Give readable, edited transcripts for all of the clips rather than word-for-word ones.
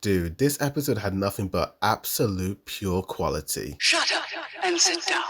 Dude, this episode had nothing but absolute pure quality. Shut up and sit down.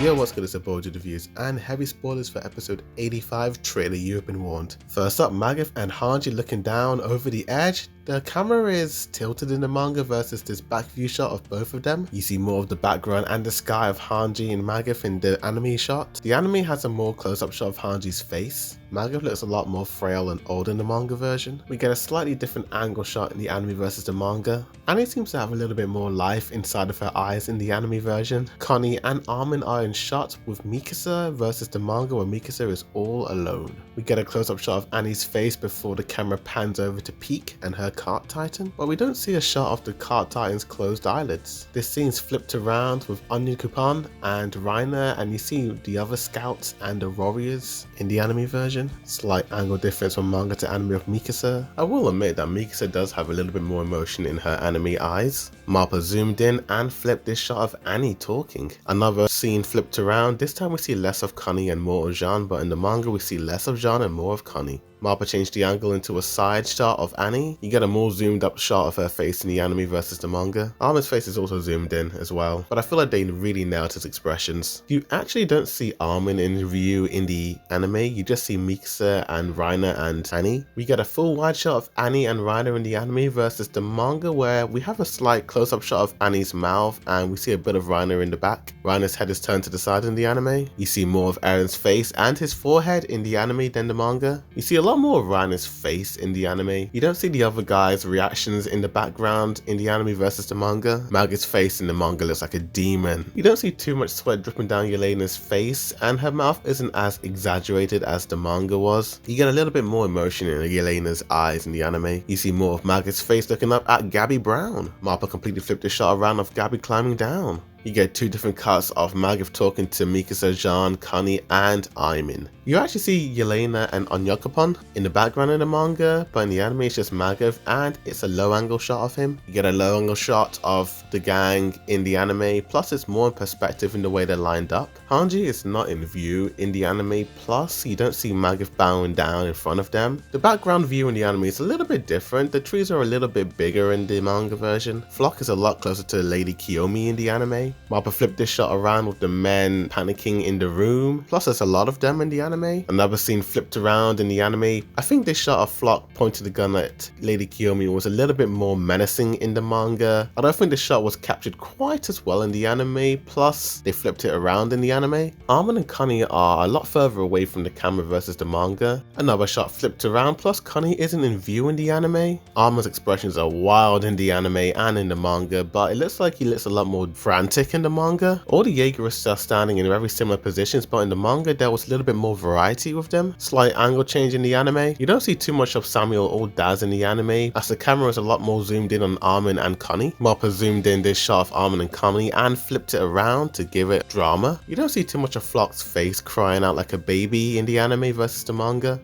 Yo, what's good? It's a Bojo Reviews and heavy spoilers for episode 85, Traitor, You Have Been Warned. First up, Magath and Hanji looking down over the edge. The camera is tilted in the manga versus this back view shot of both of them. You see more of the background and the sky of Hanji and Magath in the anime shot. The anime has a more close-up shot of Hanji's face. Magath looks a lot more frail and old in the manga version. We get a slightly different angle shot in the anime versus the manga. Annie seems to have a little bit more life inside of her eyes in the anime version. Connie and Armin are in shot with Mikasa versus the manga where Mikasa is all alone. We get a close-up shot of Annie's face before the camera pans over to Peak and her Cart Titan, but we don't see a shot of the Cart Titan's closed eyelids. This scene's flipped around with Onion Coupon and Reiner, and you see the other scouts and the warriors in the anime version. Slight angle difference from manga to anime of Mikasa. I will admit that Mikasa does have a little bit more emotion in her anime eyes. MAPPA zoomed in and flipped this shot of Annie talking. Another scene flipped around. This time we see less of Connie and more of Jean, but in the manga we see less of Jean and more of Connie. MAPPA changed the angle into a side shot of Annie. You get a more zoomed up shot of her face in the anime versus the manga. Armin's face is also zoomed in as well, but I feel like they really nailed his expressions. You actually don't see Armin in view in the anime, you just see Mikasa and Reiner and Annie. We get a full wide shot of Annie and Reiner in the anime versus the manga where we have a slight close-up shot of Annie's mouth and we see a bit of Reiner in the back. Reiner's head is turned to the side in the anime. You see more of Eren's face and his forehead in the anime than the manga. You see a lot more of Reiner's face in the anime. You don't see the other guys' reactions in the background in the anime versus the manga. Maga's face in the manga looks like a demon. You don't see too much sweat dripping down Yelena's face, and her mouth isn't as exaggerated as the manga was. You get a little bit more emotion in Yelena's eyes in the anime. You see more of Maga's face looking up at Gabby Brown. MAPPA completely flipped the shot around of Gabby climbing down. You get two different cuts of Magath talking to Mikasa, Jean, Connie, and Aimin. You actually see Yelena and Onyokapon in the background in the manga, but in the anime it's just Magath and it's a low angle shot of him. You get a low angle shot of the gang in the anime, plus it's more in perspective in the way they're lined up. Hanji is not in view in the anime, plus you don't see Magath bowing down in front of them. The background view in the anime is a little bit different. The trees are a little bit bigger in the manga version. Flock is a lot closer to Lady Kiyomi in the anime. MAPPA flipped this shot around with the men panicking in the room, plus there's a lot of them in the anime. Another scene flipped around in the anime. I think this shot of Flock pointing the gun at Lady Kiyomi was a little bit more menacing in the manga. I don't think the shot was captured quite as well in the anime, plus they flipped it around in the anime. Armin and Connie are a lot further away from the camera versus the manga. Another shot flipped around, plus Connie isn't in view in the anime. Armin's expressions are wild in the anime and in the manga, but it looks like he looks a lot more frantic in the manga. All the Jaegerists are standing in very similar positions, but in the manga there was a little bit more variety with them. Slight angle change in the anime. You don't see too much of Samuel or Daz in the anime, as the camera is a lot more zoomed in on Armin and Connie. MAPPA zoomed in this shot of Armin and Connie and flipped it around to give it drama. You don't see too much of Flock's face crying out like a baby in the anime versus the manga.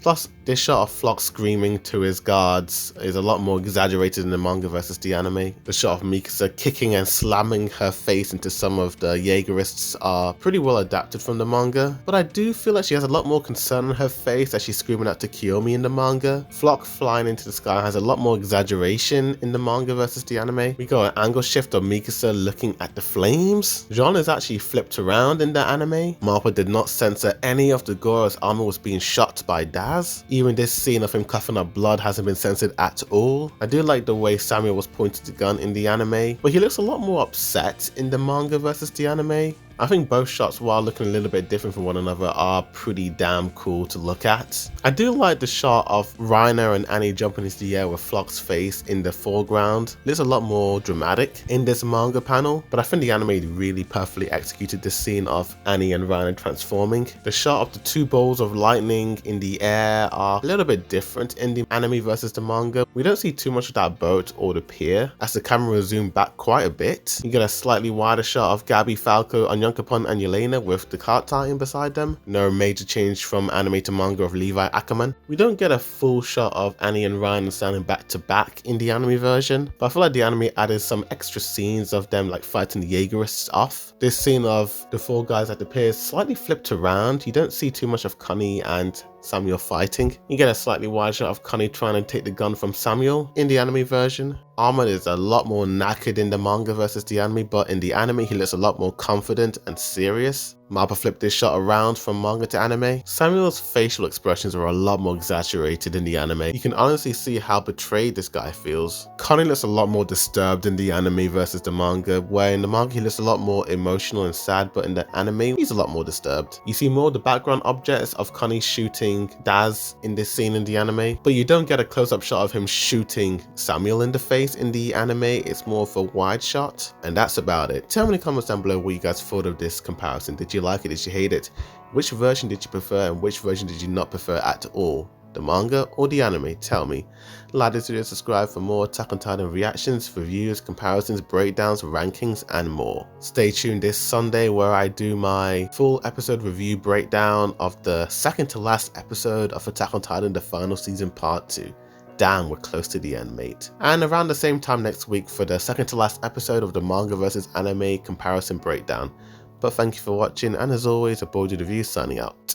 Plus, this shot of Flock screaming to his guards is a lot more exaggerated in the manga versus the anime. The shot of Mikasa kicking and slamming her face into some of the Jaegerists are pretty well adapted from the manga, but I do feel like she has a lot more concern on her face as she's screaming out to Kiyomi in the manga. Flock flying into the sky has a lot more exaggeration in the manga versus the anime. We got an angle shift of Mikasa looking at the flames. Jean is actually flipped around in the anime. MAPPA did not censor any of the gore as Armin was being shot by Daz. Even this scene of him coughing up blood hasn't been censored at all. I do like the way Samuel was pointing the gun in the anime, but he looks a lot more upset in the manga versus the anime. I think both shots, while looking a little bit different from one another, are pretty damn cool to look at. I do like the shot of Reiner and Annie jumping into the air with Flock's face in the foreground. It looks a lot more dramatic in this manga panel, but I think the anime really perfectly executed this scene of Annie and Reiner transforming. The shot of the two balls of lightning in the air are a little bit different in the anime versus the manga. We don't see too much of that boat or the pier, as the camera is zoomed back quite a bit. You get a slightly wider shot of Gabby, Falco, and Yankapon and Yelena with the cart titan beside them. No major change from anime to manga of Levi Ackerman. We don't get a full shot of Annie and Ryan standing back to back in the anime version, but I feel like the anime added some extra scenes of them like fighting the Jaegerists off. This scene of the four guys at the pier is slightly flipped around. You don't see too much of Connie and Samuel fighting. You get a slightly wide shot of Connie trying to take the gun from Samuel in the anime version. Armor is a lot more knackered in the manga versus the anime, but in the anime he looks a lot more confident and serious. MAPPA flipped this shot around from manga to anime. Samuel's facial expressions are a lot more exaggerated in the anime. You can honestly see how betrayed this guy feels. Connie looks a lot more disturbed in the anime versus the manga, where in the manga he looks a lot more emotional and sad, but in the anime he's a lot more disturbed. You see more of the background objects of Connie shooting Daz in this scene in the anime, but you don't get a close-up shot of him shooting Samuel in the face in the anime. It's more of a wide shot, and that's about it. Tell me in the comments down below what you guys thought of this comparison. Did you like it? Did you hate it? Which version did you prefer and which version did you not prefer at all? The manga or the anime? Tell me. Like this video, subscribe for more Attack on Titan reactions, reviews, comparisons, breakdowns, rankings and more. Stay tuned this Sunday where I do my full episode review breakdown of the second to last episode of Attack on Titan, the final season part 2. Damn, we're close to the end, mate. And around the same time next week for the second to last episode of the manga versus anime comparison breakdown. But thank you for watching, and as always, Aboard Review signing out.